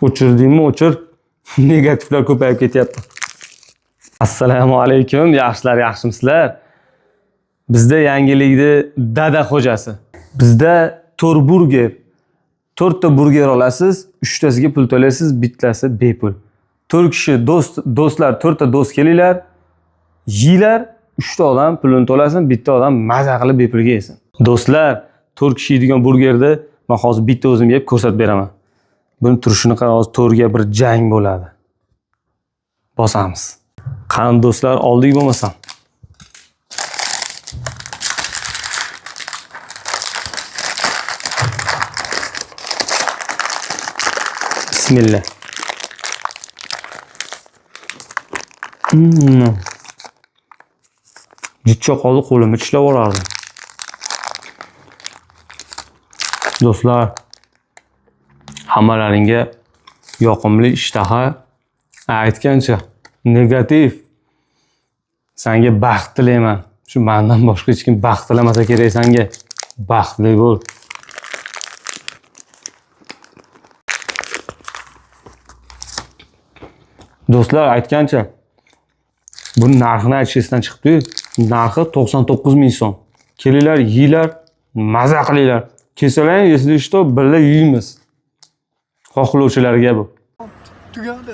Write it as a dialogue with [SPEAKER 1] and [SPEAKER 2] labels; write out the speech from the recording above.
[SPEAKER 1] O'chirdingmi, o'chir. Negativlar ko'payib ketyapti. Assalomu alaykum, yaxshilar, yaxshimisizlar? Bizda yangilikni dada xo'jasi. Bizda 4 burger. 4 ta burger olasiz, 3 tasiga pul to'laysiz, bittasi bepul. 4 kishi do'stlar 4 ta do'st kelinglar, yeylar, 3 ta odam pulini to'lasin, bitta odam maza qilib bepulga yesin. Do'stlar, 4 kishi yeydigan burgerni men hozir bitta o'zim yeb ko'rsatib beraman. Buni turishini qara, hozir 4 ga bir jang bo'ladi. Bosamiz. Qani do'stlar, oldik bo'lmasam. Bismillah. Jichcha qoldi, qo'limni tishlab yuborardim. Do'stlar, hammalaringga yoqimli ishtaha, aytgancha negativ. Senga baxt tilayman. Shu mendan boshqa hech kim baxt tilamasa kerak senga. Baxtli bo'l. Do'stlar, aytgancha buni narxini aytishdan chiqdi. Narxi 99 ming so'm. Kelinglar, yeylar, maza qilinglar. Kesalaring, esli ishto birga yeymiz. Xohlovchilarga bu.
[SPEAKER 2] Tugadi.